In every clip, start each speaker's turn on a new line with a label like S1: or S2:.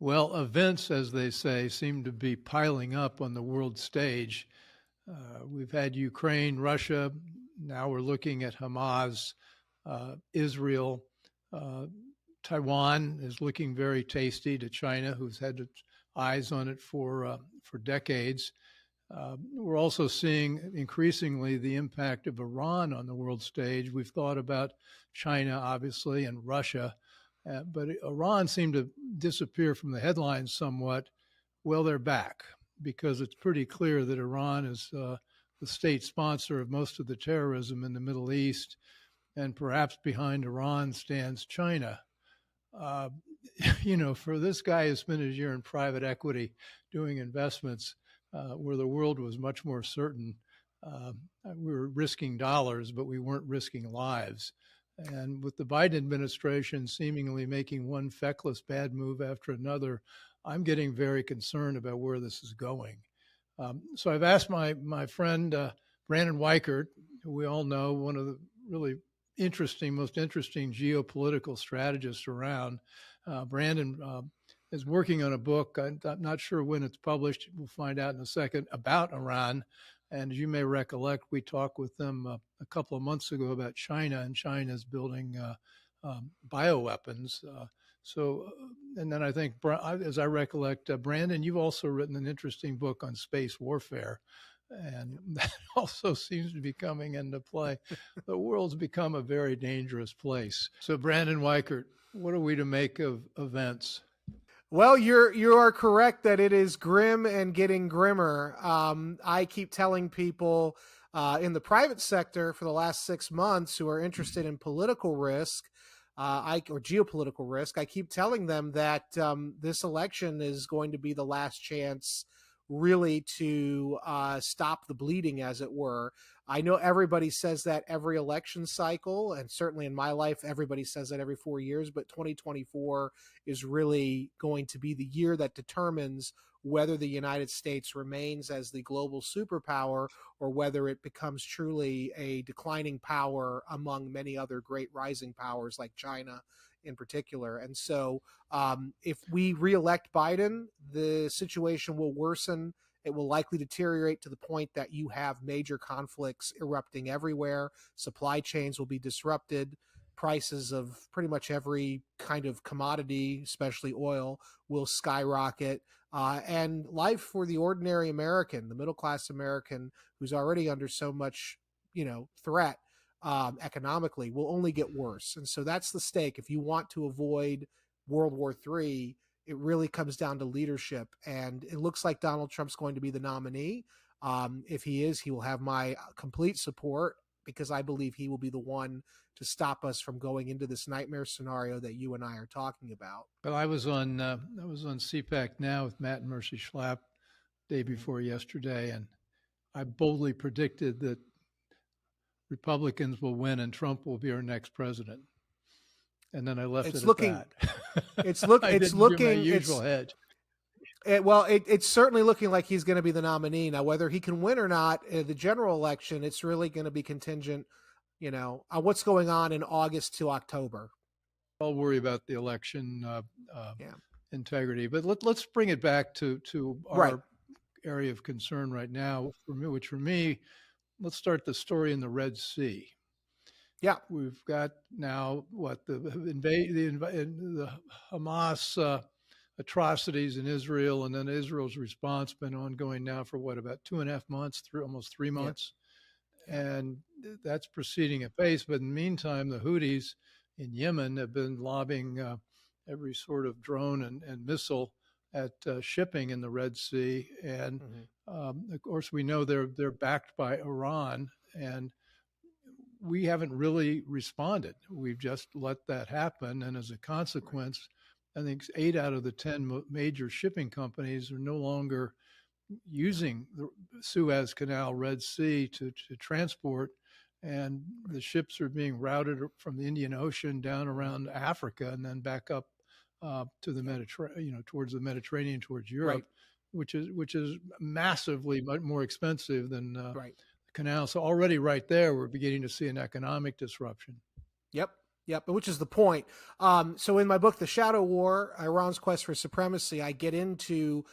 S1: Well, events, as they say, seem to be piling up on the world stage. We've had Ukraine, Russia. Now we're looking at Hamas, Israel. Uh, Taiwan is looking very tasty to China, who's had its eyes on it for decades. We're also seeing increasingly the impact of Iran on the world stage. We've thought about China, obviously, and Russia, but Iran seemed to disappear from the headlines somewhat. Well, they're back because it's pretty clear that Iran is the state sponsor of most of the terrorism in the Middle East, and perhaps behind Iran stands China. Uh, for this guy who spent his year in private equity doing investments where the world was much more certain, uh, we were risking dollars, but we weren't risking lives. And with the Biden administration seemingly making one feckless bad move after another, I'm getting very concerned about where this is going. So I've asked my friend Brandon Weichert, who we all know, one of the really most interesting geopolitical strategists around. Brandon is working on a book. I'm not sure when it's published. We'll find out in a second, about Iran. And as you may recollect, we talked with them a couple of months ago about China, and China's building bioweapons. And then I think, as I recollect, Brandon, you've also written an interesting book on space warfare. And that also seems to be coming into play. The world's become a very dangerous place. So, Brandon Weichert, what are we to make of events?
S2: Well, you are correct that it is grim and getting grimmer. I keep telling people in the private sector for the last 6 months who are interested in political risk, or geopolitical risk, I keep telling them that this election is going to be the last chance really to stop the bleeding, as it were. I know everybody says that every election cycle, and certainly in my life, everybody says that every 4 years, but 2024 is really going to be the year that determines whether the United States remains as the global superpower or whether it becomes truly a declining power among many other great rising powers like China in particular. And so if we reelect Biden, the situation will worsen. It will likely deteriorate to the point that you have major conflicts erupting everywhere. Supply chains will be disrupted. Prices of pretty much every kind of commodity, especially oil, will skyrocket. And life for the ordinary American, the middle-class American, who's already under so much, threat economically, will only get worse. And so that's the stake. If you want to avoid World War III, it really comes down to leadership. And it looks like Donald Trump's going to be the nominee. If he is, he will have my complete support, because I believe he will be the one to stop us from going into this nightmare scenario that you and I are talking about.
S1: Well, I was on CPAC Now with Matt and Mercy Schlapp day before yesterday, and I boldly predicted that Republicans will win and Trump will be our next president. And then I left it at that.
S2: It's looking my
S1: usual hedge.
S2: It's certainly looking like he's going to be the nominee. Now, whether he can win or not, the general election, it's really going to be contingent, on what's going on in August to October.
S1: I'll worry about the election integrity, but let's bring it back to our area of concern right now, which for me, let's start the story in the Red Sea.
S2: Yeah,
S1: we've got now the Hamas atrocities in Israel, and then Israel's response been ongoing now for about 2.5 months, almost 3 months, and that's proceeding at pace. But in the meantime, the Houthis in Yemen have been lobbing every sort of drone and missile at shipping in the Red Sea, and of course we know they're backed by Iran, and we haven't really responded. We've just let that happen, and as a consequence, I think 8 out of the 10 major shipping companies are no longer using the Suez Canal, Red Sea to transport, and the ships are being routed from the Indian Ocean down around Africa and then back up to the Mediterranean, towards the Mediterranean, towards Europe, which is massively more expensive than the canal. So already right there, we're beginning to see an economic disruption.
S2: Yep. Yep, which is the point. So in my book, The Shadow War, Iran's Quest for Supremacy, I get into,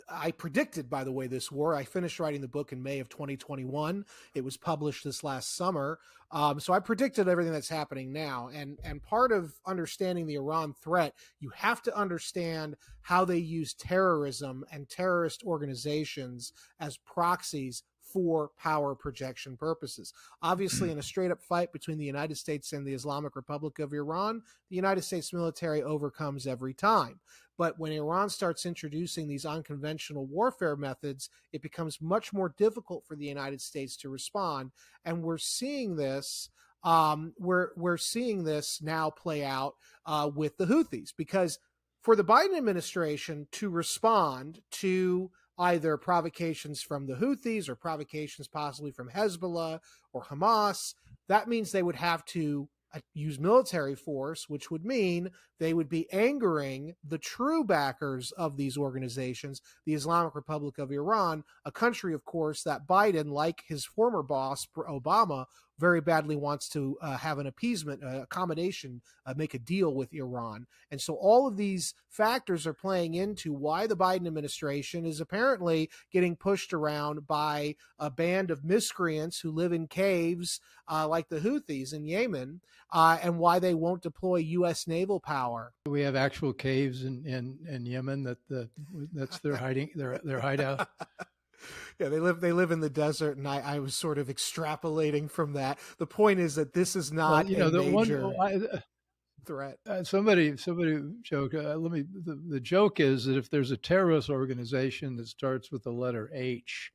S2: I predicted, by the way, this war. I finished writing the book in May of 2021. It was published this last summer. So I predicted everything that's happening now. And part of understanding the Iran threat, you have to understand how they use terrorism and terrorist organizations as proxies for power projection purposes. Obviously, in a straight up fight between the United States and the Islamic Republic of Iran, the United States military overcomes every time. But when Iran starts introducing these unconventional warfare methods, it becomes much more difficult for the United States to respond. And we're seeing this. We're seeing this now play out with the Houthis, because for the Biden administration to respond to either provocations from the Houthis or provocations possibly from Hezbollah or Hamas, that means they would have to use military force, which would mean they would be angering the true backers of these organizations, the Islamic Republic of Iran, a country, of course, that Biden, like his former boss, Obama, very badly wants to have an appeasement, accommodation, make a deal with Iran. And so all of these factors are playing into why the Biden administration is apparently getting pushed around by a band of miscreants who live in caves like the Houthis in Yemen, and why they won't deploy U.S. naval power.
S1: We have actual caves in Yemen that's their hideout.
S2: Yeah, they live in the desert, and I was sort of extrapolating from that. The point is that this is not a major threat.
S1: Somebody joked. The joke is that if there's a terrorist organization that starts with the letter H,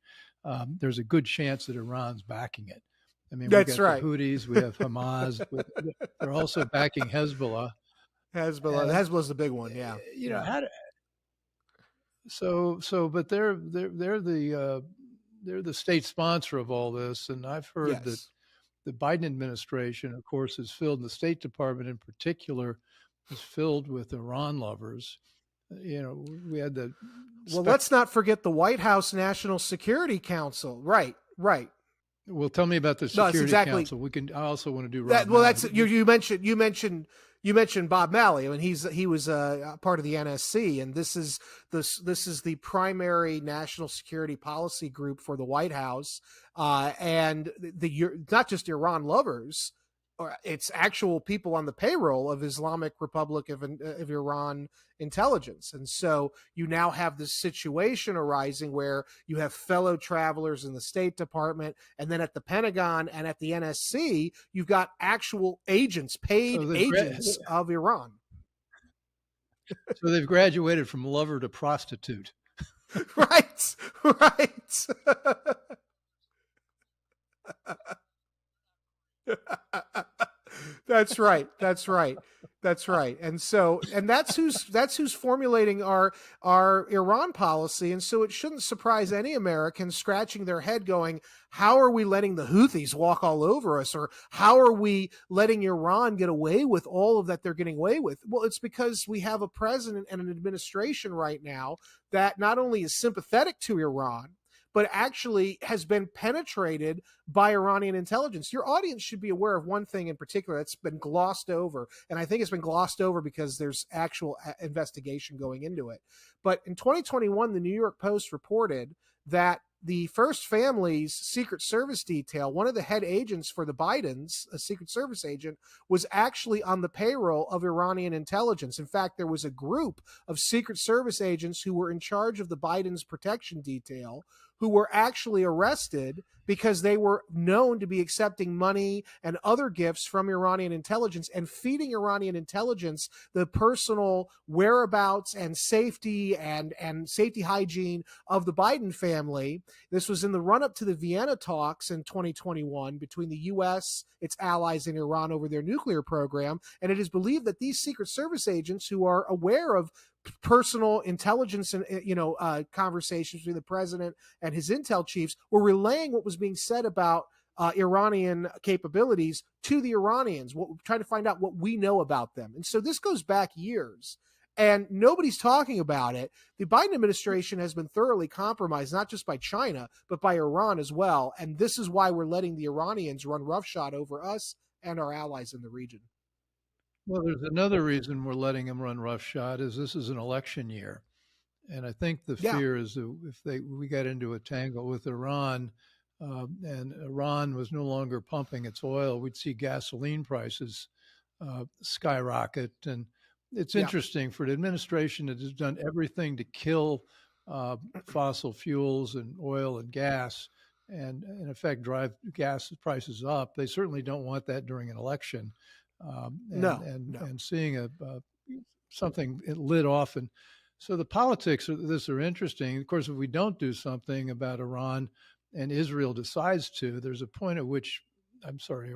S1: there's a good chance that Iran's backing it. I mean,
S2: that's
S1: we got
S2: right.
S1: The Houthis, we have Hamas. They're also backing Hezbollah.
S2: Hezbollah's the big one. Yeah.
S1: You know how. But they're the state sponsor of all this, and I've heard that the Biden administration, of course, is filled, the State Department in particular, is filled with Iran lovers. You know, we had the.
S2: Well, let's not forget the White House National Security Council. Right.
S1: Well, tell me about the Security Council. I also want to do
S2: that. Well, that's you mentioned Bob Malley. I mean, he was part of the NSC, and this is the primary national security policy group for the White House, and not just Iran lovers. It's actual people on the payroll of Islamic Republic of Iran intelligence. And so you now have this situation arising where you have fellow travelers in the State Department, and then at the Pentagon and at the NSC, you've got actual agents, paid agents of Iran.
S1: So they've graduated from lover to prostitute.
S2: Right. That's right. And that's who's formulating our Iran policy. And so it shouldn't surprise any American scratching their head going, how are we letting the Houthis walk all over us? Or how are we letting Iran get away with all of that they're getting away with? Well, it's because we have a president and an administration right now that not only is sympathetic to Iran, but actually has been penetrated by Iranian intelligence. Your audience should be aware of one thing in particular that's been glossed over, and I think it's been glossed over because there's actual investigation going into it. But in 2021, the New York Post reported that the First Family's Secret Service detail, one of the head agents for the Bidens, a Secret Service agent, was actually on the payroll of Iranian intelligence. In fact, there was a group of Secret Service agents who were in charge of the Bidens protection detail who were actually arrested because they were known to be accepting money and other gifts from Iranian intelligence and feeding Iranian intelligence the personal whereabouts and safety and safety hygiene of the Biden family. This was in the run-up to the Vienna talks in 2021 between the U.S., its allies, and Iran over their nuclear program. And it is believed that these Secret Service agents who are aware of personal intelligence and conversations between the president and his intel chiefs were relaying what was being said about Iranian capabilities to the Iranians, trying to find out what we know about them. And so this goes back years, and nobody's talking about it. The Biden administration has been thoroughly compromised, not just by China, but by Iran as well. And this is why we're letting the Iranians run roughshod over us and our allies in the region.
S1: Well, there's another reason we're letting them run roughshod is this is an election year. And I think the
S2: Yeah,
S1: fear is that if we got into a tangle with Iran, and Iran was no longer pumping its oil, we'd see gasoline prices skyrocket. And it's
S2: yeah,
S1: interesting for an administration that has done everything to kill uh, fossil fuels and oil and gas, and in effect drive gas prices up. They certainly don't want that during an election. And
S2: no, no,
S1: and seeing a something it lit off. And so the politics of this are interesting. Of course, if we don't do something about Iran and Israel decides to, there's a point at which, I'm sorry,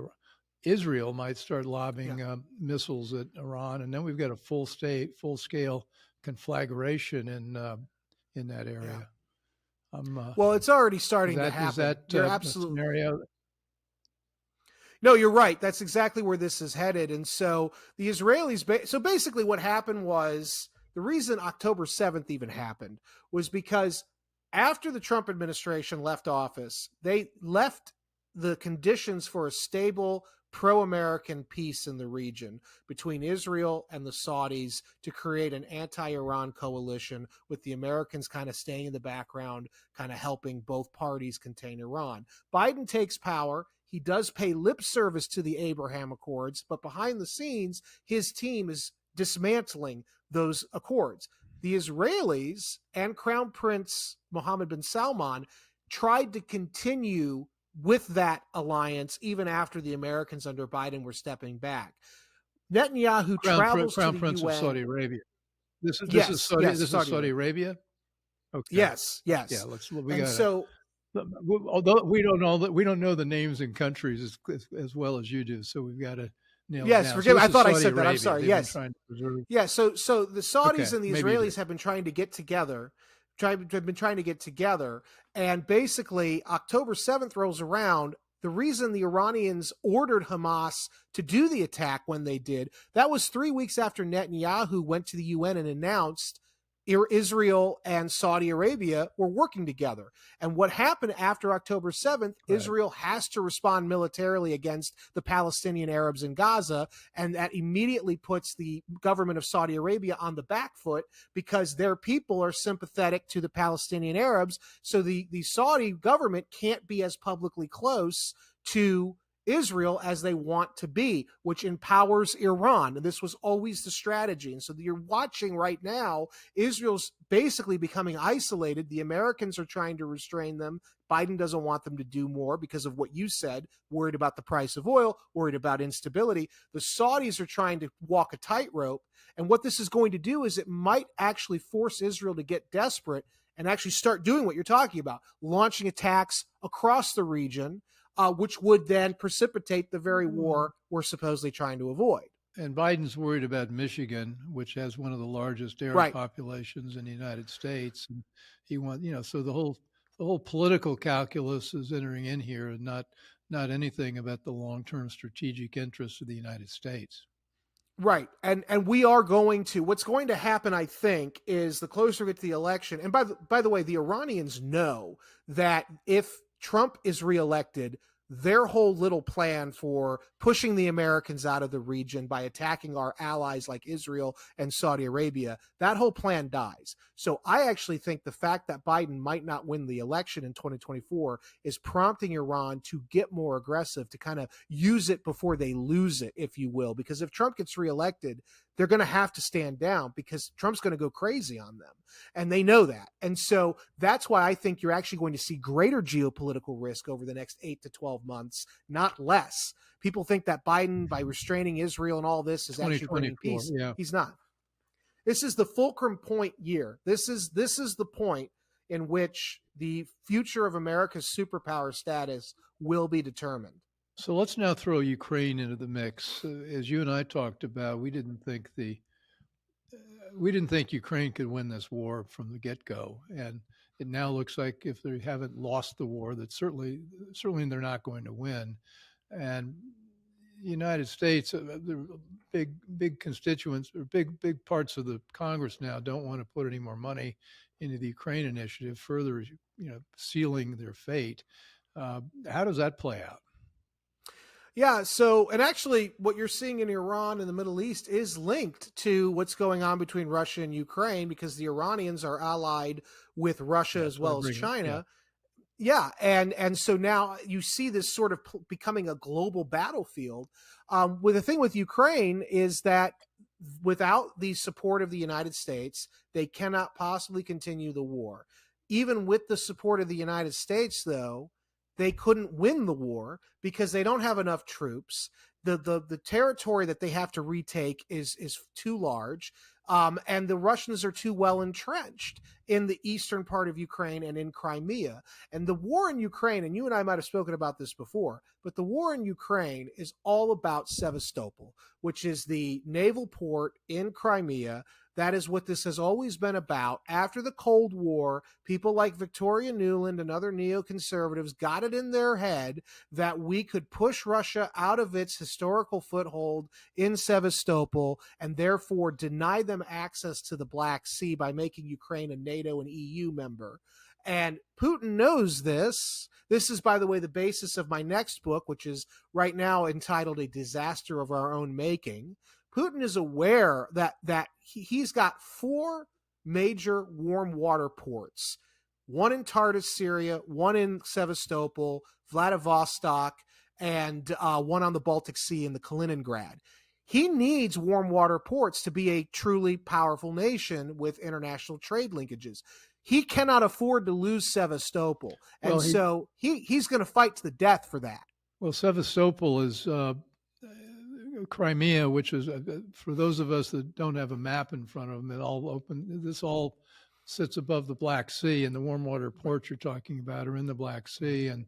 S1: Israel might start
S2: yeah,
S1: lobbing missiles at Iran, and then we've got a full scale conflagration in that
S2: yeah.
S1: area.
S2: Well, it's already
S1: Is
S2: starting to
S1: that
S2: happen. You're
S1: a
S2: absolutely
S1: scenario?
S2: no, you're right. That's exactly where this is headed. And so the Israelis, so basically what happened was the reason October 7th even happened was because after the Trump administration left office, they left the conditions for a stable, pro American peace in the region between Israel and the Saudis to create an anti Iran coalition with the Americans kind of staying in the background, kind of helping both parties contain Iran. Biden takes power. He does pay lip service to the Abraham Accords, but behind the scenes, his team is dismantling those accords. The Israelis and Crown Prince Mohammed bin Salman tried to continue with that alliance even after the Americans under Biden were stepping back. Netanyahu travels to
S1: Crown
S2: the
S1: Prince of Saudi
S2: UN.
S1: Arabia.
S2: Yes, yes,
S1: This is
S2: Saudi
S1: Saudi
S2: Arabia.
S1: Arabia. Okay.
S2: Yes,
S1: Yeah.
S2: yes.
S1: We
S2: And
S1: got to.
S2: so,
S1: Although we don't know the names and countries as well as you do, so we've got to nail it
S2: yes,
S1: down. So
S2: forgive me.
S1: this
S2: I
S1: is
S2: thought I
S1: Saudi
S2: said that. I'm
S1: Arabia.
S2: sorry.
S1: They've been
S2: Yes.
S1: trying to preserve.
S2: Yeah, so the Saudis
S1: Okay,
S2: and the
S1: maybe you
S2: Israelis
S1: did.
S2: have been trying to get together, and basically October 7th rolls around. The reason the Iranians ordered Hamas to do the attack when they did, that was 3 weeks after Netanyahu went to the UN and announced Israel and Saudi Arabia were working together. And what happened after October 7th,
S1: Right.
S2: Israel has to respond militarily against the Palestinian Arabs in Gaza. And that immediately puts the government of Saudi Arabia on the back foot because their people are sympathetic to the Palestinian Arabs. So the Saudi government can't be as publicly close to Israel as they want to be, which empowers Iran. And this was always the strategy. And so you're watching right now, Israel's basically becoming isolated. The Americans are trying to restrain them. Biden doesn't want them to do more because of what you said, worried about the price of oil, worried about instability. The Saudis are trying to walk a tightrope. And what this is going to do is it might actually force Israel to get desperate and actually start doing what you're talking about, launching attacks across the region, which would then precipitate the very war we're supposedly trying to avoid.
S1: And Biden's worried about Michigan, which has one of the largest Arab
S2: Right.
S1: populations in the United States, and he wants, so the whole political calculus is entering in here, and not anything about the long term strategic interests of the United States.
S2: Right. And we are going to, what's going to happen, I think, is the closer we get to the election. And by the way, the Iranians know that if Trump is reelected, their whole little plan for pushing the Americans out of the region by attacking our allies like Israel and Saudi Arabia, that whole plan dies. So I actually think the fact that Biden might not win the election in 2024 is prompting Iran to get more aggressive, to kind of use it before they lose it, if you will. Because if Trump gets reelected, they're going to have to stand down because Trump's going to go crazy on them. And they know that. And so that's why I think you're actually going to see greater geopolitical risk over the next 8 to 12 months, not less. People think that Biden, by restraining Israel and all this, is actually bringing peace.
S1: Yeah.
S2: He's not. This is the fulcrum point year. This is the point in which the future of America's superpower status will be determined.
S1: So let's now throw Ukraine into the mix. As you and I talked about, we didn't think Ukraine could win this war from the get go, and it now looks like if they haven't lost the war, that certainly they're not going to win. And the United States, the big constituents or big parts of the Congress now don't want to put any more money into the Ukraine initiative, further sealing their fate. How does that play out?
S2: Yeah. So, and actually, what you're seeing in Iran and the Middle East is linked to what's going on between Russia and Ukraine, because the Iranians are allied with Russia
S1: Yeah,
S2: as
S1: that's what I
S2: well as
S1: bring up. Yeah.
S2: China. Yeah, and so now you see this sort of becoming a global battlefield. With the thing with Ukraine is that without the support of the United States, they cannot possibly continue the war. Even with the support of the United States, though, they couldn't win the war because they don't have enough troops. The territory that they have to retake is too large, and the Russians are too well entrenched in the eastern part of Ukraine and in Crimea. And the war in Ukraine, and you and I might have spoken about this before, but the war in Ukraine is all about Sevastopol, which is the naval port in Crimea. That is what this has always been about. After the Cold War, people like Victoria Nuland and other neoconservatives got it in their head that we could push Russia out of its historical foothold in Sevastopol and therefore deny them access to the Black Sea by making Ukraine a NATO and EU member. And Putin knows this. This is, by the way, the basis of my next book, which is right now entitled A Disaster of Our Own Making. Putin is aware that he's got 4 major warm water ports, one in Tartus, Syria, one in Sevastopol, Vladivostok, and one on the Baltic Sea in the Kaliningrad. He needs warm water ports to be a truly powerful nation with international trade linkages. He cannot afford to lose Sevastopol, and
S1: Well,
S2: so he's going to fight to the death for that.
S1: Sevastopol is Crimea, which is for those of us that don't have a map in front of them, it all open. This all sits above the Black Sea, and the warm water ports you're talking about are in the Black Sea, and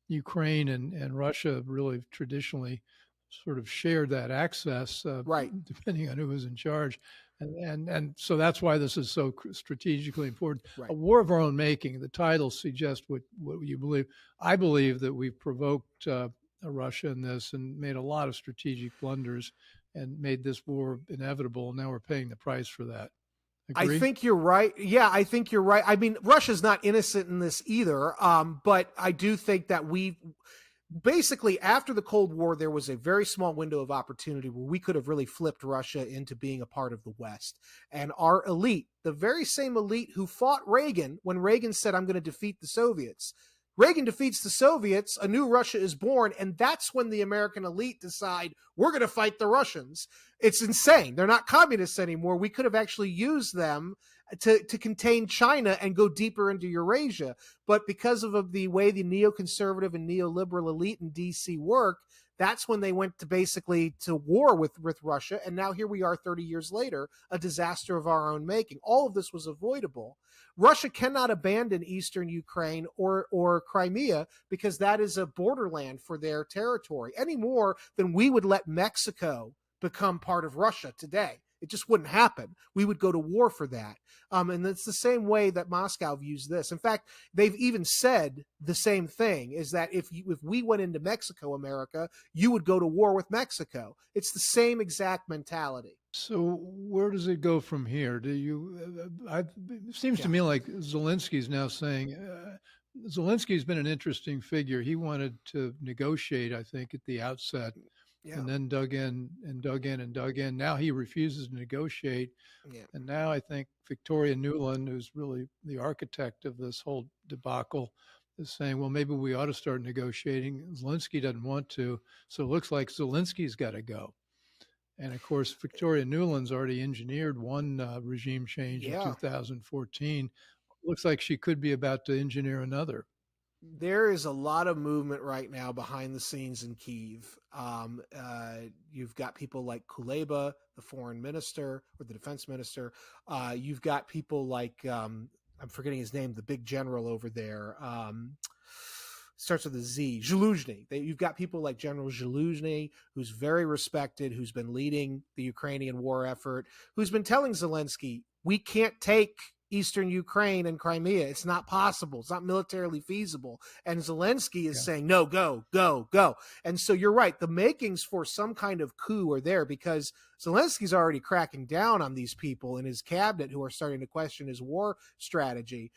S1: Ukraine and Russia really traditionally sort of shared that access,
S2: Right,
S1: depending on who was in charge. And so that's why this is so strategically important. A
S2: right.
S1: war of our own making. The title suggests what you believe. I believe that we've provoked Russia in this and made a lot of strategic blunders and made this war inevitable. And now we're paying the price for that.
S2: I
S1: Agree?
S2: think you're right. Yeah, I think you're right. I mean, Russia's not innocent in this either. But I do think that we basically, after the Cold War, there was a very small window of opportunity where we could have really flipped Russia into being a part of the West. And our elite, the very same elite who fought Reagan when Reagan said, I'm going to defeat the Soviets. Reagan defeats the Soviets, a new Russia is born, and that's when the American elite decide we're going to fight the Russians. It's insane. They're not communists anymore. We could have actually used them to contain China and go deeper into Eurasia. But because of the way the neoconservative and neoliberal elite in DC work, that's when they went to basically to war with Russia. And now here we are 30 years later, a disaster of our own making. All of this was avoidable. Russia cannot abandon eastern Ukraine or Crimea because that is a borderland for their territory any more than we would let Mexico become part of Russia today. It just wouldn't happen. We would go to war for that. And it's the same way that Moscow views this. In fact, they've even said the same thing, is that if we went into Mexico, America, you would go to war with Mexico. It's the same exact mentality.
S1: So where does it go from here? Do you? It seems to
S2: Yeah.
S1: me like Zelensky's now saying. Zelensky's been an interesting figure. He wanted to negotiate, I think, at the outset,
S2: Yeah.
S1: and then dug in and dug in and dug in. Now he refuses to negotiate,
S2: Yeah.
S1: and now I think Victoria Nuland, who's really the architect of this whole debacle, is saying, "Well, maybe we ought to start negotiating." Zelensky doesn't want to, so it looks like Zelensky's got to go. And of course, Victoria Nuland's already engineered one regime change in
S2: Yeah.
S1: 2014. Looks like she could be about to engineer another.
S2: There is a lot of movement right now behind the scenes in Kyiv. You've got people like Kuleba, the foreign minister or the defense minister. You've got people like I'm forgetting his name, the big general over there. Starts with a Z, Zaluzhny. You've got people like General Zaluzhny, who's very respected, who's been leading the Ukrainian war effort, who's been telling Zelensky, we can't take eastern Ukraine and Crimea. It's not possible. It's not militarily feasible. And Zelensky is saying, no, go, go, go. And so you're right. The makings for some kind of coup are there because Zelensky's already cracking down on these people in his cabinet who are starting to question his war strategy.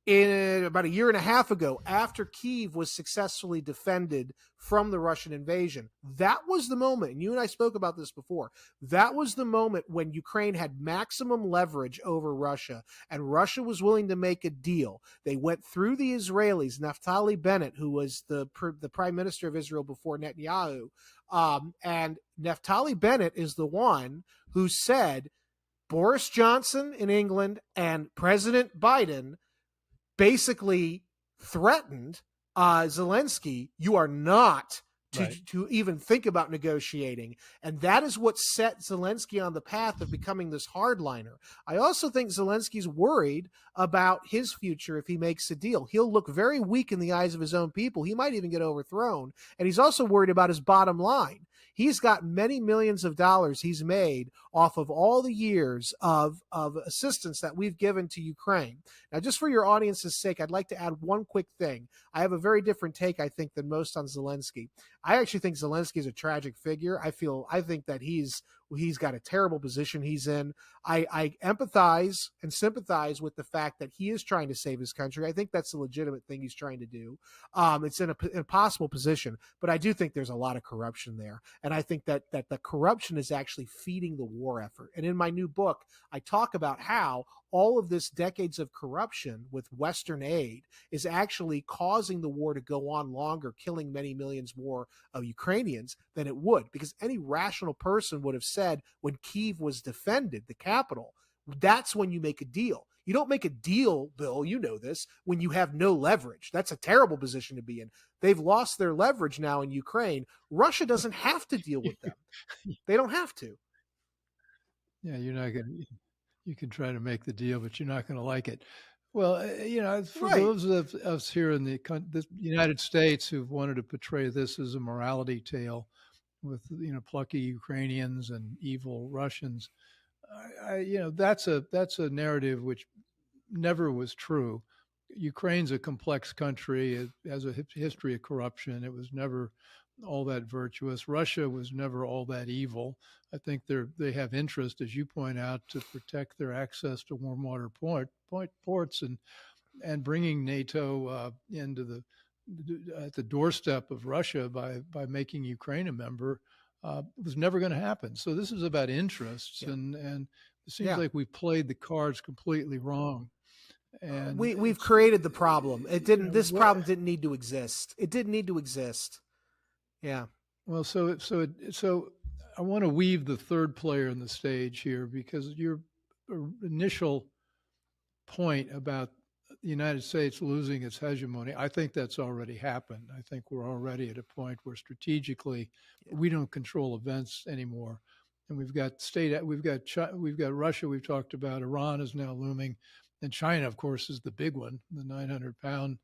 S2: in about a year and a half ago, after Kyiv was successfully defended from the Russian invasion. That was the moment, and you and I spoke about this before, that was the moment when Ukraine had maximum leverage over Russia, and Russia was willing to make a deal. They went through the Israelis, Naftali Bennett, who was the prime minister of Israel before Netanyahu, and Naftali Bennett is the one who said Boris Johnson in England and President Biden basically threatened Zelensky, you are not to even think about negotiating. And that is what set Zelensky on the path of becoming this hardliner. I also think Zelensky's worried about his future if he makes a deal. He'll look very weak in the eyes of his own people. He might even get overthrown. And he's also worried about his bottom line. He's got many millions of dollars he's made off of all the years of assistance that we've given to Ukraine. Now, just for your audience's sake, I'd like to add one quick thing. I have a very different take, I think, than most on Zelensky. I actually think Zelensky is a tragic figure. I think that he's got a terrible position he's in. I empathize and sympathize with the fact that he is trying to save his country. I think that's a legitimate thing he's trying to do. It's in an impossible position, but I do think there's a lot of corruption there. And I think that the corruption is actually feeding the war effort. And in my new book, I talk about how all of this decades of corruption with Western aid is actually causing the war to go on longer, killing many millions more of Ukrainians than it would. Because any rational person would have said when Kyiv was defended, the capital, that's when you make a deal. You don't make a deal, Bill, you know this, when you have no leverage. That's a terrible position to be in. They've lost their leverage now in Ukraine. Russia doesn't have to deal with them. They don't have to.
S1: Yeah, you're not going to. You can try to make the deal, but you're not going to like it. Well, for those of us here in the United States who've wanted to portray this as a morality tale with, plucky Ukrainians and evil Russians, that's a narrative which never was true. Ukraine's a complex country. It has a history of corruption. It was never all that virtuous. Russia was never all that evil. I think they have interest, as you point out, to protect their access to warm water ports and bringing NATO into at the doorstep of Russia by making Ukraine a member was never going to happen. So this is about interests, and it seems like we've played the cards completely wrong. And
S2: we've created the problem. It didn't. This problem didn't need to exist. It didn't need to exist. Yeah.
S1: Well, so I want to weave the third player in the stage here, because your initial point about the United States losing its hegemony, I think that's already happened. I think we're already at a point where strategically we don't control events anymore. And we've got Russia, we've talked about. Iran is now looming. And China, of course, is the big one, the 900-pound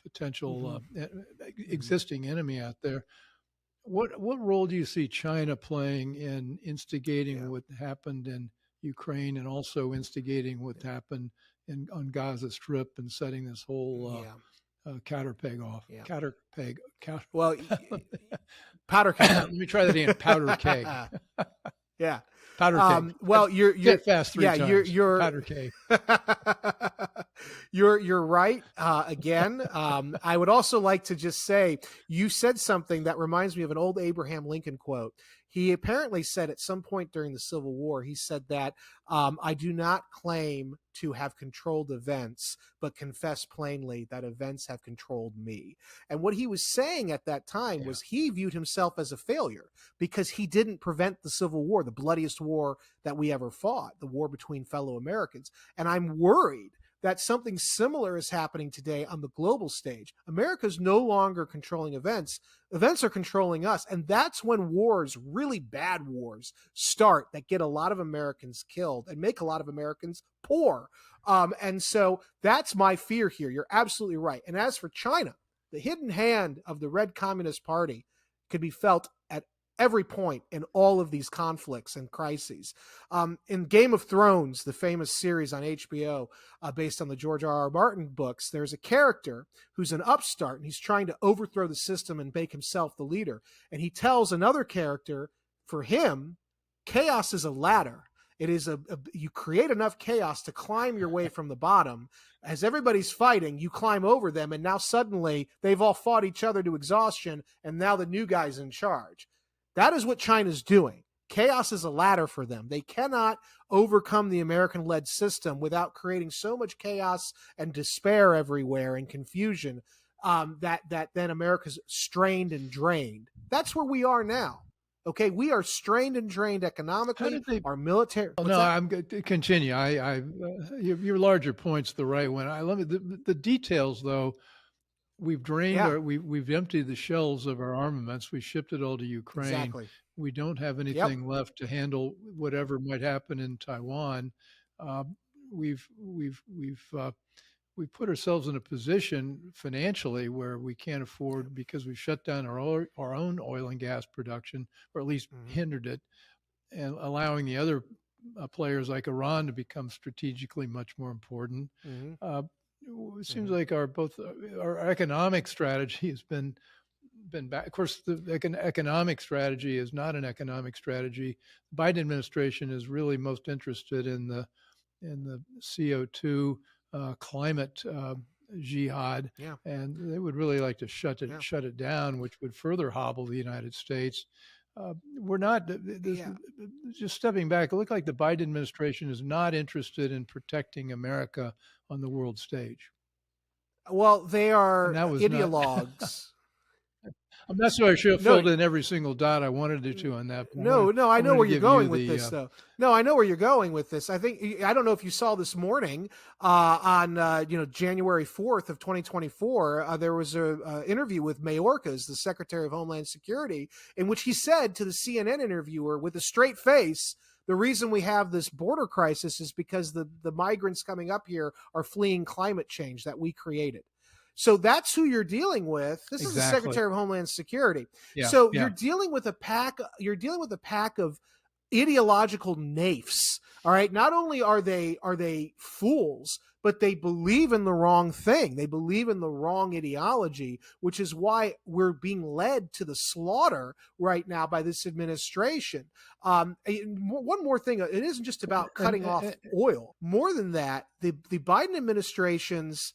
S1: potential existing enemy out there. What role do you see China playing in instigating what happened in Ukraine, and also instigating what happened on Gaza Strip and setting this whole counter peg off? Well,
S2: powder keg.
S1: Let me try that again. Powder keg.
S2: Yeah.
S1: Powder keg.
S2: Well, you're
S1: get fast three times.
S2: You're
S1: powder keg.
S2: You're right. Again, I would also like to just say, you said something that reminds me of an old Abraham Lincoln quote. He apparently said at some point during the Civil War, he said that I do not claim to have controlled events, but confess plainly that events have controlled me. And what he was saying at that time was he viewed himself as a failure because he didn't prevent the Civil War, the bloodiest war that we ever fought, the war between fellow Americans. And I'm worried that something similar is happening today on the global stage. America's no longer controlling events. Events are controlling us. And that's when wars, really bad wars, start that get a lot of Americans killed and make a lot of Americans poor. And so that's my fear here. You're absolutely right. And as for China, the hidden hand of the Red Communist Party could be felt at every point in all of these conflicts and crises. In Game of Thrones, the famous series on HBO based on the George R.R. Martin books, there's a character who's an upstart and he's trying to overthrow the system and make himself the leader. And he tells another character, for him, chaos is a ladder. It is you create enough chaos to climb your way from the bottom. As everybody's fighting, you climb over them, and now suddenly they've all fought each other to exhaustion, and now the new guy's in charge. That is what China's doing. Chaos is a ladder for them. They cannot overcome the American-led system without creating so much chaos and despair everywhere and confusion that then America's strained and drained. That's where we are now. Okay, we are strained and drained economically. Our military.
S1: No, I'm going to continue. Your larger point's the right one. The details, though. We've drained we've emptied the shelves of our armaments. We shipped it all to Ukraine.
S2: Exactly.
S1: We don't have anything left to handle whatever might happen in Taiwan. We've put ourselves in a position financially where we can't afford, because we shut down our own oil and gas production, or at least hindered it, and allowing the other players like Iran to become strategically much more important. It seems like our economic strategy has been back. Of course, the economic strategy is not an economic strategy. The Biden administration is really most interested in the CO2 climate jihad, and they would really like to shut it down, which would further hobble the United States. We're not just stepping back. It looked like the Biden administration is not interested in protecting America on the world stage.
S2: Well, they are ideologues.
S1: I'm not sure I should have filled in every single dot I wanted to on that.
S2: No, I know where you're going with this, though. No, I know where you're going with this. I don't know if you saw this morning on January 4th of 2024, there was a interview with Mayorkas, the Secretary of Homeland Security, in which he said to the CNN interviewer with a straight face, the reason we have this border crisis is because the migrants coming up here are fleeing climate change that we created. So that's who you're dealing with. This is the Secretary of Homeland Security. You're dealing with a pack. You're dealing with a pack of ideological naifs. All right. Not only are they fools, but they believe in the wrong thing. They believe in the wrong ideology, which is why we're being led to the slaughter right now by this administration. One more thing. It isn't just about cutting off oil. More than that, the Biden administration's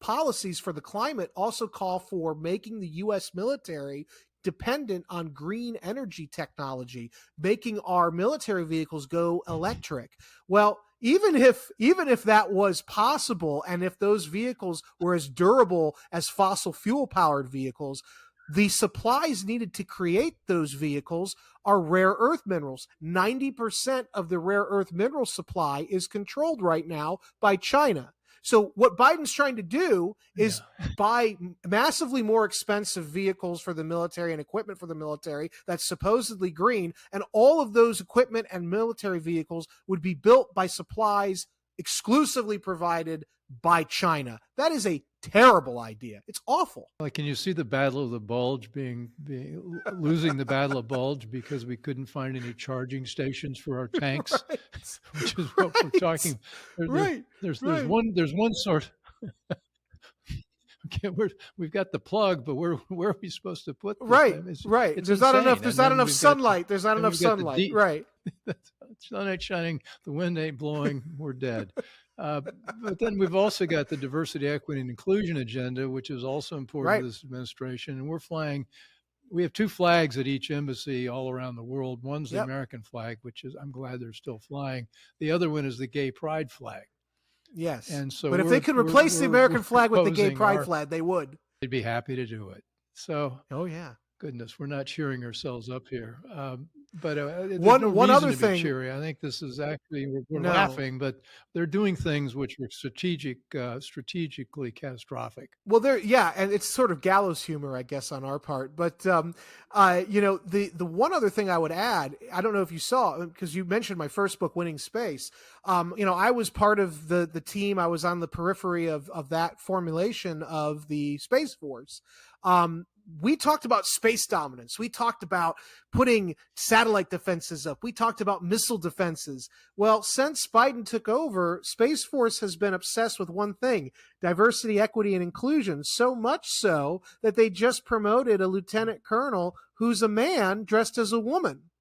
S2: policies for the climate also call for making the U.S. military dependent on green energy technology, making our military vehicles go electric. Well, even if that was possible, and if those vehicles were as durable as fossil fuel powered vehicles, the supplies needed to create those vehicles are rare earth minerals. 90% of the rare earth mineral supply is controlled right now by China. So what Biden's trying to do is buy massively more expensive vehicles for the military and equipment for the military that's supposedly green. And all of those equipment and military vehicles would be built by supplies exclusively provided by China. That is a terrible idea. It's awful.
S1: Like, can you see the Battle of the Bulge losing the Battle of Bulge because we couldn't find any charging stations for our tanks, which is what we're talking. There's one sort. Okay, we've got the plug, but where are we supposed to put this?
S2: Right. There's not enough sunlight. There's not enough sunlight. Right.
S1: The sun ain't shining. The wind ain't blowing. We're dead. But then we've also got the diversity, equity, and inclusion agenda, which is also important to this administration. And we have two flags at each embassy all around the world. One's the American flag, which is, I'm glad they're still flying. The other one is the gay pride flag.
S2: Yes.
S1: And so,
S2: but if they could replace the American flag with the gay pride flag, they would.
S1: They'd be happy to do it. So, goodness, we're not cheering ourselves up here. But one other thing, cheery. I think this is actually we're laughing, but they're doing things which are strategically catastrophic.
S2: Well, and it's sort of gallows humor, I guess, on our part. But the one other thing I would add, I don't know if you saw, because you mentioned my first book, Winning Space. I was part of the team. I was on the periphery of that formulation of the Space Force. We talked about space dominance. We talked about putting satellite defenses up. We talked about missile defenses. Well, since Biden took over, Space Force has been obsessed with one thing: diversity, equity, and inclusion. So much so that they just promoted a lieutenant colonel who's a man dressed as a woman.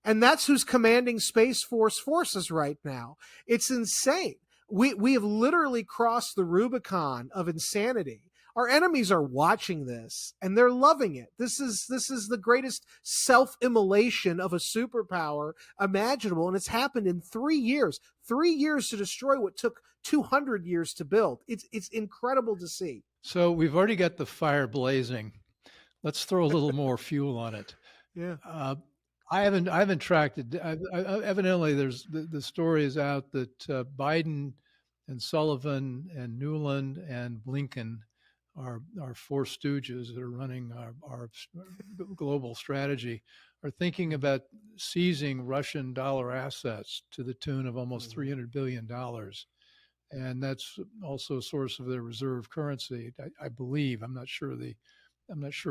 S2: And that's who's commanding Space Force forces right now. It's insane. We have literally crossed the Rubicon of insanity. Our enemies are watching this and they're loving it. This is the greatest self-immolation of a superpower imaginable, and it's happened in 3 years. 3 years to destroy what took 200 years to build. It's incredible to see.
S1: So we've already got the fire blazing. Let's throw a little more fuel on it.
S2: Yeah.
S1: I haven't tracked it. Evidently, there's the story is out that Biden and Sullivan and Newland and Blinken are four stooges that are running our global strategy, are thinking about seizing Russian dollar assets to the tune of almost $300 billion. And that's also a source of their reserve currency, I believe. I'm not sure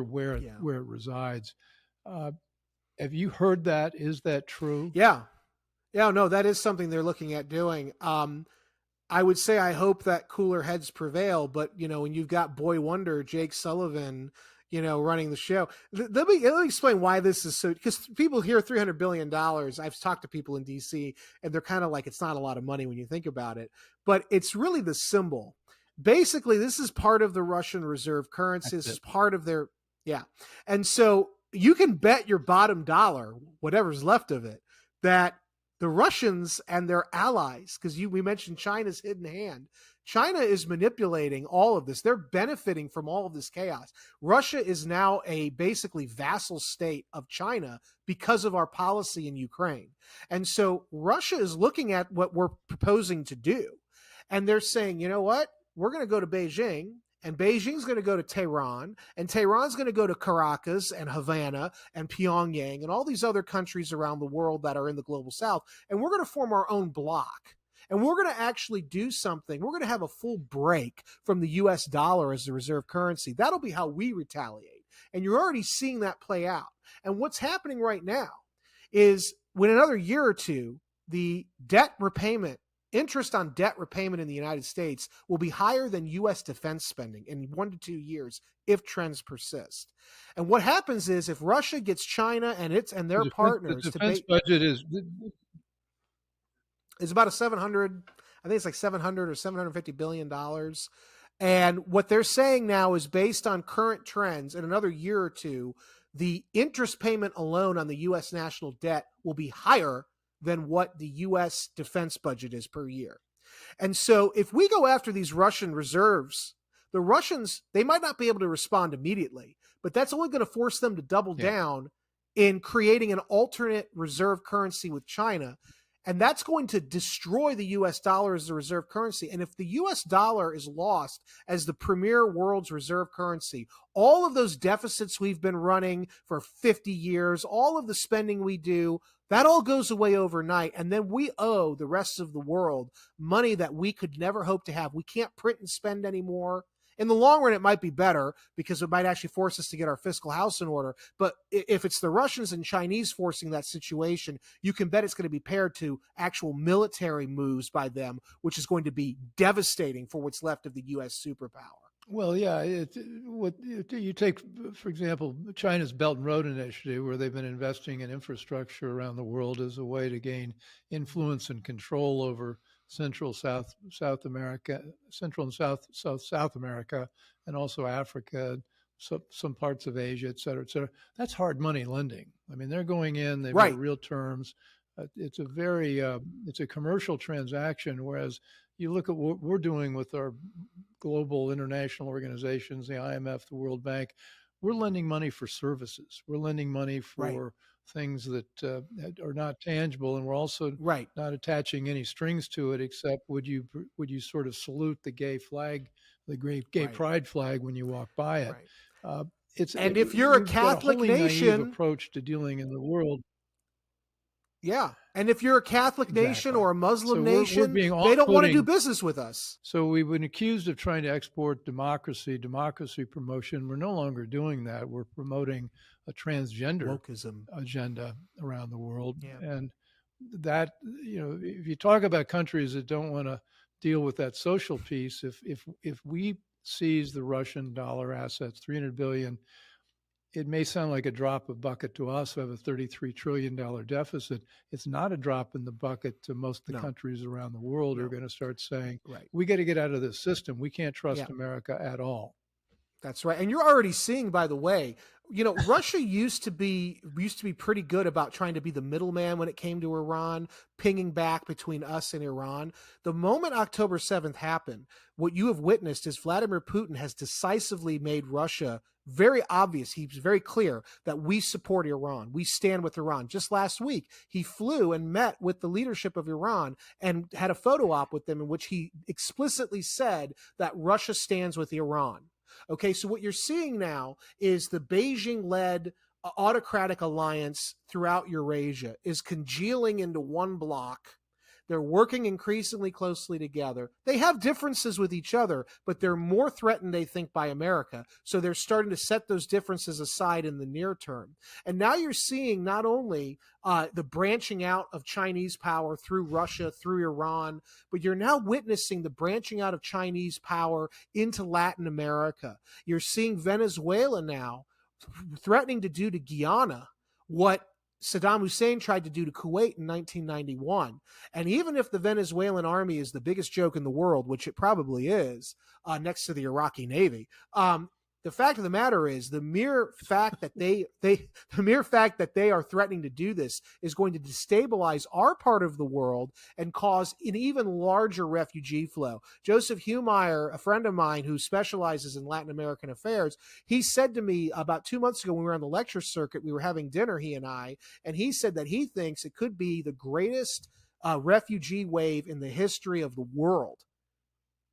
S1: where it resides. Have you heard that? Is that true?
S2: Yeah. No, that is something they're looking at doing. I would say I hope that cooler heads prevail, but when you've got boy wonder Jake Sullivan, running the show, let me explain why this is so. Because people hear $300 billion. I've talked to people in DC, and they're kind of like, it's not a lot of money when you think about it, but it's really the symbol. Basically, this is part of the Russian reserve currency. This is part of their and so you can bet your bottom dollar, whatever's left of it, that the Russians and their allies, because we mentioned China's hidden hand. China is manipulating all of this. They're benefiting from all of this chaos. Russia is now a basically vassal state of China because of our policy in Ukraine. And so Russia is looking at what we're proposing to do. And they're saying, you know what? We're going to go to Beijing, and Beijing's going to go to Tehran, and Tehran's going to go to Caracas and Havana and Pyongyang and all these other countries around the world that are in the global south. And we're going to form our own bloc. And we're going to actually do something. We're going to have a full break from the US dollar as the reserve currency. That'll be how we retaliate. And you're already seeing that play out. And what's happening right now is when another year or two, the interest on debt repayment in the United States will be higher than U.S. defense spending in 1 to 2 years if trends persist. And what happens is if Russia gets China and their partners,
S1: the defense budget is
S2: about I think it's like $700 or $750 billion. And what they're saying now is based on current trends in another year or two, the interest payment alone on the U.S. national debt will be higher than what the U.S. defense budget is per year. And so if we go after these Russian reserves, the Russians, they might not be able to respond immediately, but that's only going to force them to double down in creating an alternate reserve currency with China. And that's going to destroy the U.S. dollar as the reserve currency. And if the U.S. dollar is lost as the premier world's reserve currency, all of those deficits we've been running for 50 years, all of the spending we do, that all goes away overnight. And then we owe the rest of the world money that we could never hope to have. We can't print and spend anymore. In the long run, it might be better because it might actually force us to get our fiscal house in order. But if it's the Russians and Chinese forcing that situation, you can bet it's going to be paired to actual military moves by them, which is going to be devastating for what's left of the U.S. superpower.
S1: Well, yeah. You take, for example, China's Belt and Road Initiative, where they've been investing in infrastructure around the world as a way to gain influence and control over Central and South America, and also Africa, some parts of Asia, et cetera, et cetera. That's hard money lending. I mean, they're going in, they've got real terms. It's a commercial transaction, whereas you look at what we're doing with our global international organizations, the IMF, the World Bank, we're lending money for services. We're lending money for things that are not tangible, and we're also not attaching any strings to it. Except would you sort of salute the gay flag, the great gay pride flag when you walk by it?
S2: If you're a Catholic nation,
S1: naive approach to dealing in the world.
S2: Yeah. And if you're a Catholic nation or a Muslim nation, they don't want to do business with us.
S1: So we've been accused of trying to export democracy promotion. We're no longer doing that. We're promoting a transgender
S2: wokeism
S1: agenda around the world. And that, if you talk about countries that don't want to deal with that social piece, if we seize the Russian dollar assets, 300 billion, it may sound like a drop of bucket to us who have a $33 trillion deficit. It's not a drop in the bucket to most of the
S2: No,
S1: countries around the world who are
S2: no,
S1: going to start saying,
S2: right.
S1: we got to get out of this system. We can't
S2: Yeah.
S1: trust America at all.
S2: That's right. And you're already seeing, by the way, Russia used to be pretty good about trying to be the middleman when it came to Iran, pinging back between us and Iran. The moment October 7th happened, what you have witnessed is Vladimir Putin has decisively made Russia very obvious. He's very clear that we support Iran. We stand with Iran. Just last week, he flew and met with the leadership of Iran and had a photo op with them in which he explicitly said that Russia stands with Iran. Okay, so what you're seeing now is the Beijing-led autocratic alliance throughout Eurasia is congealing into one bloc. They're working increasingly closely together. They have differences with each other, but they're more threatened, they think, by America. So they're starting to set those differences aside in the near term. And now you're seeing not only the branching out of Chinese power through Russia, through Iran, but you're now witnessing the branching out of Chinese power into Latin America. You're seeing Venezuela now threatening to do to Guyana what Saddam Hussein tried to do to Kuwait in 1991. And even if the Venezuelan army is the biggest joke in the world, which it probably is, next to the Iraqi Navy, the fact of the matter is the mere fact that they are threatening to do this is going to destabilize our part of the world and cause an even larger refugee flow. Joseph Humeyer, a friend of mine who specializes in Latin American affairs, he said to me about 2 months ago when we were on the lecture circuit, we were having dinner, he and I, and he said that he thinks it could be the greatest refugee wave in the history of the world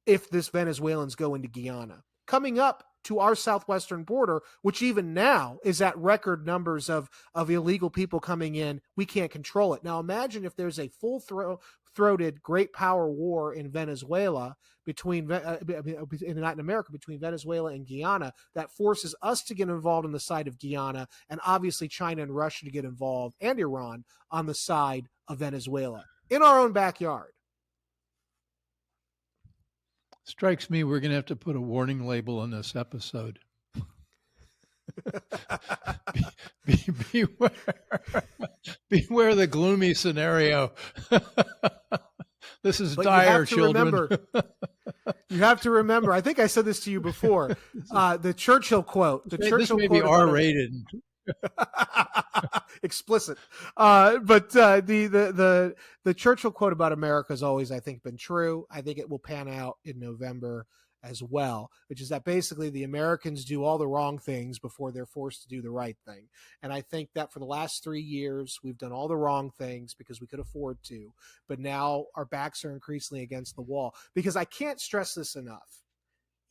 S2: if this Venezuelans go into Guyana. Coming up to our southwestern border, which even now is at record numbers of illegal people coming in, we can't control it. Now imagine if there's a full-throated great power war in Venezuela in Latin America between Venezuela and Guyana that forces us to get involved on the side of Guyana and obviously China and Russia to get involved and Iran on the side of Venezuela in our own backyard.
S1: Strikes me we're going to have to put a warning label on this episode. Beware, beware the gloomy scenario. This is
S2: but
S1: dire, children.
S2: You have to remember. I think I said this to you before. The Churchill quote.
S1: This may be R-rated.
S2: Explicit, but the Churchill quote about America has always, I think, been true. I think it will pan out in November as well, which is that basically the Americans do all the wrong things before they're forced to do the right thing. And I think that for the last 3 years, we've done all the wrong things because we could afford to, but now our backs are increasingly against the wall. Because I can't stress this enough.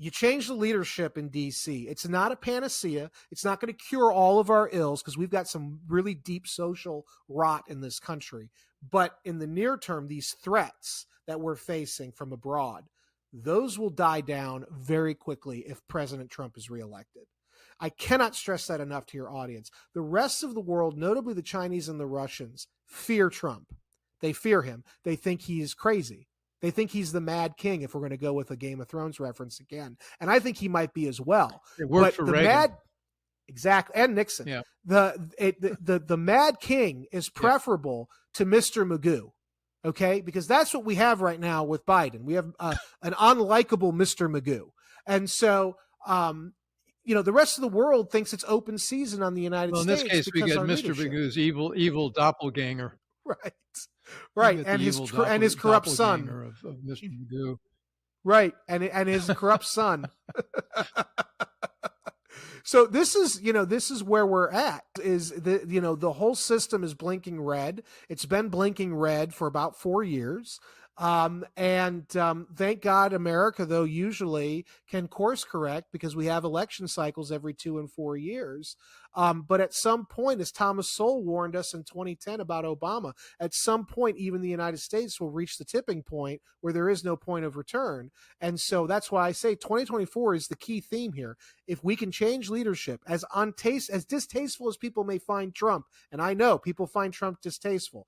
S2: You change the leadership in D.C. It's not a panacea. It's not going to cure all of our ills because we've got some really deep social rot in this country. But in the near term, these threats that we're facing from abroad, those will die down very quickly if President Trump is reelected. I cannot stress that enough to your audience. The rest of the world, notably the Chinese and the Russians, fear Trump. They fear him. They think he is crazy. They think he's the Mad King, if we're going to go with a Game of Thrones reference again. And I think he might be as well.
S1: It worked for Reagan.
S2: Exactly, and Nixon.
S1: Yeah.
S2: The Mad King is preferable to Mr. Magoo, okay? Because that's what we have right now with Biden. We have an unlikable Mr. Magoo. And so, the rest of the world thinks it's open season on the United States.
S1: In this case, we get Mr. Magoo's evil doppelganger.
S2: Right, and his corrupt son
S1: of Mr. Magoo.
S2: Right, and his corrupt son. So this is where we're at. Is the whole system is blinking red. It's been blinking red for about 4 years. Thank God America, though, usually can course correct because we have election cycles every 2 and 4 years. But at some point, as Thomas Sowell warned us in 2010 about Obama, at some point, even the United States will reach the tipping point where there is no point of return. And so that's why I say 2024 is the key theme here. If we can change leadership, as distasteful as people may find Trump, and I know people find Trump distasteful,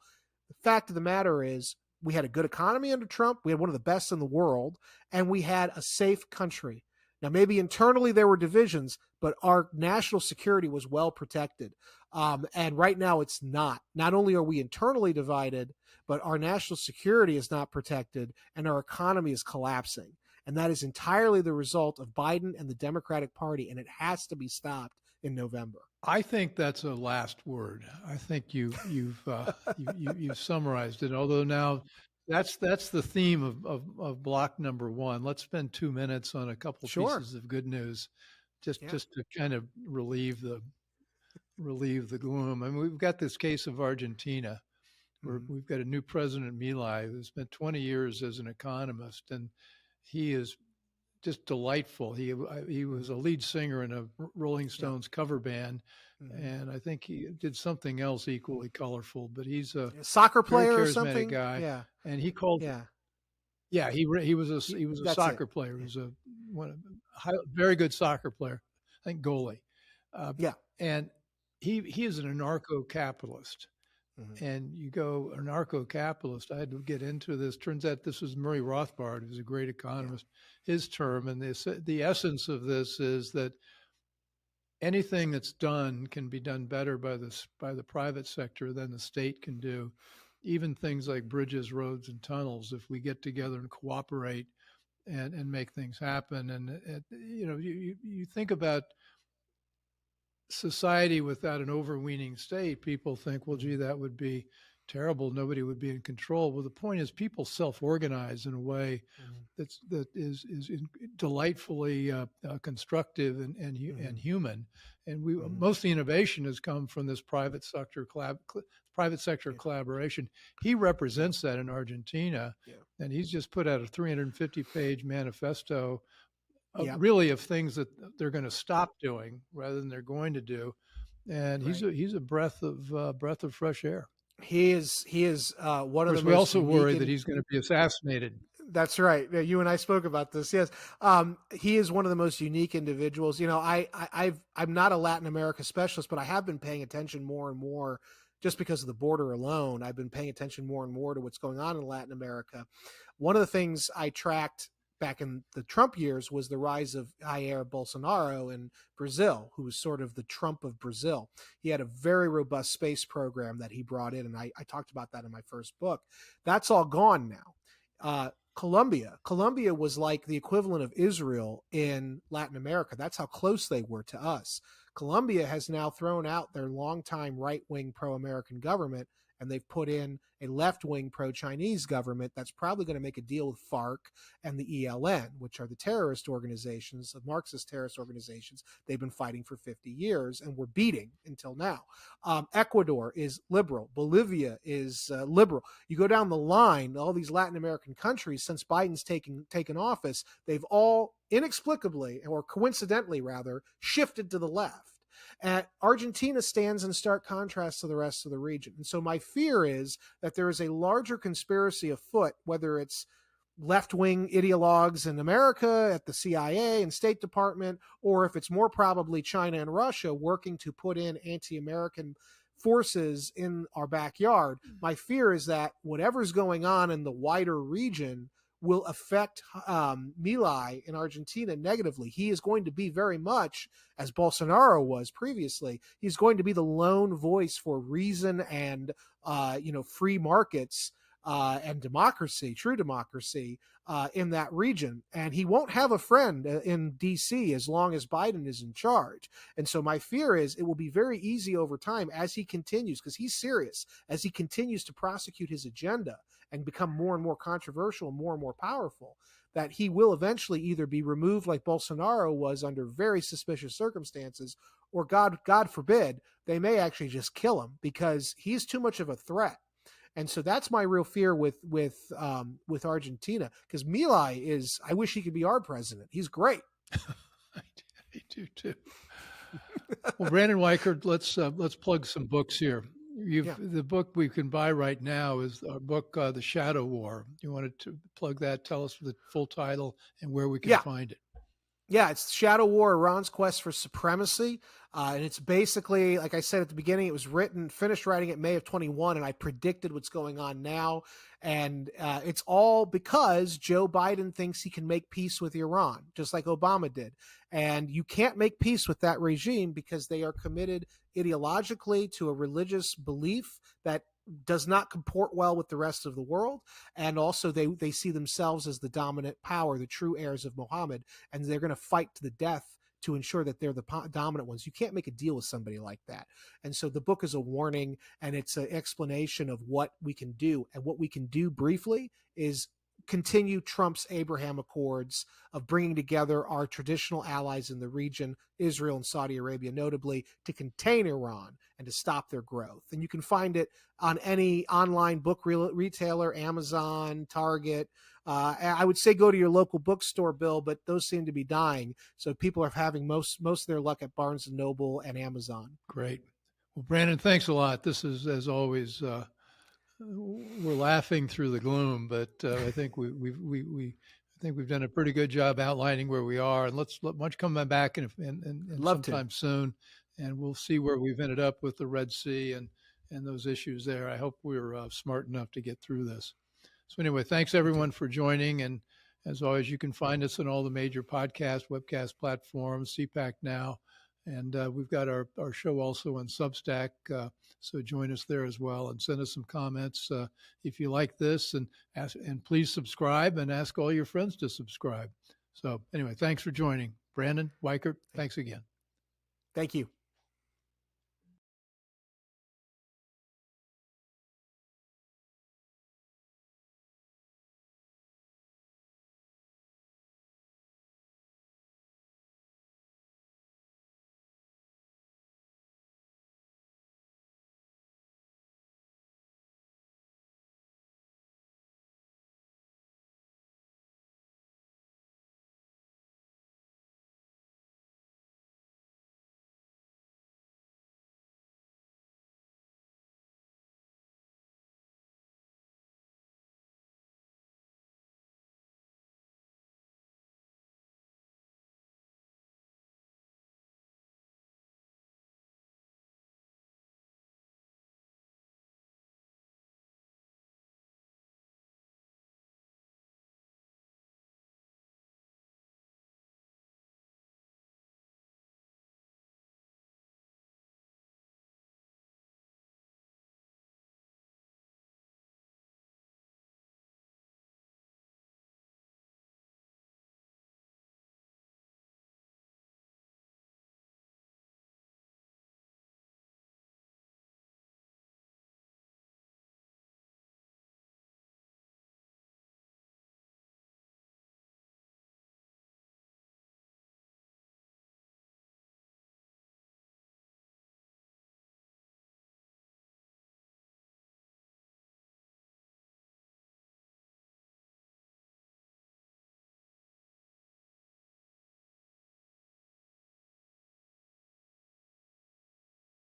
S2: the fact of the matter is, we had a good economy under Trump. We had one of the best in the world, and we had a safe country. Now, maybe internally there were divisions, but our national security was well protected. And right now it's not. Not only are we internally divided, but our national security is not protected and our economy is collapsing. And that is entirely the result of Biden and the Democratic Party, and it has to be stopped in November.
S1: I think that's a last word. I think you've summarized it. Although now that's the theme of block number one. Let's spend 2 minutes on a couple
S2: Sure.
S1: pieces of good news, just
S2: Yeah.
S1: just to kind of relieve the gloom. I mean, we've got this case of Argentina, where we've got a new president, Milei, who spent 20 years as an economist, and he is just delightful. He was a lead singer in a Rolling Stones cover band, and I think he did something else equally colorful. But he's a
S2: soccer
S1: very
S2: player or
S1: charismatic
S2: something.
S1: guy,
S2: Yeah.
S1: and he called.
S2: Yeah.
S1: Yeah, he was a
S2: That's
S1: soccer
S2: it.
S1: player. He was very good soccer player. I think goalie.
S2: Yeah.
S1: And he is an anarcho-capitalist. And you go anarcho-capitalist. I had to get into this. Turns out this was Murray Rothbard, who's a great economist. His term, and the essence of this is that anything that's done can be done better by the private sector than the state can do. Even things like bridges, roads, and tunnels. If we get together and cooperate and make things happen, and you think about society without an overweening state, people think, well, gee, that would be terrible. Nobody would be in control. Well, the point is, people self-organize in a way that is delightfully constructive and human. And most of the innovation has come from this private sector collaboration. He represents that in Argentina, and he's just put out a 350-page manifesto. Really of things that they're going to stop doing rather than they're going to do, and he's a breath of fresh air.
S2: He is one of the.
S1: We also worry that he's going to be assassinated.
S2: That's right. You and I spoke about this. Yes, he is one of the most unique individuals. You know, I'm not a Latin America specialist, but I have been paying attention more and more. Just because of the border alone, I've been paying attention more and more to what's going on in Latin America. One of the things I tracked back in the Trump years was the rise of Jair Bolsonaro in Brazil, who was sort of the Trump of Brazil. He had a very robust space program that he brought in, and I talked about that in my first book. That's all gone now. Colombia was like the equivalent of Israel in Latin America. That's how close they were to us. Colombia has now thrown out their longtime right-wing pro-American government, and they've put in a left-wing pro-Chinese government that's probably going to make a deal with FARC and the ELN, which are the terrorist organizations, the Marxist terrorist organizations they've been fighting for 50 years and were beating until now. Ecuador is liberal. Bolivia is liberal. You go down the line, all these Latin American countries, since Biden's taken office, they've all inexplicably, or coincidentally rather, shifted to the left. And Argentina stands in stark contrast to the rest of the region. And so my fear is that there is a larger conspiracy afoot, whether it's left-wing ideologues in America at the CIA and State Department, or if it's more probably China and Russia working to put in anti-American forces in our backyard. My fear is that whatever's going on in the wider region will affect Milei in Argentina negatively. He is going to be very much, as Bolsonaro was previously, he's going to be the lone voice for reason and free markets and democracy, true democracy in that region. And he won't have a friend in D.C. as long as Biden is in charge. And so my fear is it will be very easy over time as he continues, because he's serious, as he continues to prosecute his agenda and become more and more controversial and more powerful, that he will eventually either be removed like Bolsonaro was under very suspicious circumstances, or God forbid, they may actually just kill him because he's too much of a threat. And so that's my real fear with Argentina, because Milei is, I wish he could be our president. He's great.
S1: I do too. Well, Brandon Weichert, let's plug some books here. The book we can buy right now is our book, The Shadow War. You wanted to plug that? Tell us the full title and where we can find it.
S2: Yeah, it's Shadow War, Iran's quest for supremacy. And it's basically, like I said at the beginning, it was finished writing it May of 21, and I predicted what's going on now. And it's all because Joe Biden thinks he can make peace with Iran, just like Obama did. And you can't make peace with that regime because they are committed ideologically to a religious belief that does not comport well with the rest of the world. And also, they see themselves as the dominant power, the true heirs of Muhammad, and they're going to fight to the death to ensure that they're the dominant ones. You can't make a deal with somebody like that. And so the book is a warning, and it's an explanation of what we can do. And what we can do briefly is continue Trump's Abraham Accords of bringing together our traditional allies in the region, Israel and Saudi Arabia, notably, to contain Iran and to stop their growth. And you can find it on any online book retailer, Amazon, Target. I would say go to your local bookstore, Bill, but those seem to be dying. So people are having most of their luck at Barnes and Noble and Amazon.
S1: Great. Well, Brandon, thanks a lot. This is, as always, we're laughing through the gloom, but I think I think we've done a pretty good job outlining where we are. And let's come back and sometime soon, and we'll see where we've ended up with the Red Sea and those issues there. I hope we're smart enough to get through this. So anyway, thanks everyone for joining. And as always, you can find us on all the major podcast, webcast platforms, CPAC Now. And we've got our show also on Substack. So join us there as well and send us some comments if you like this, and please subscribe and ask all your friends to subscribe. So anyway, thanks for joining. Brandon Weichert, thanks again.
S2: Thank you.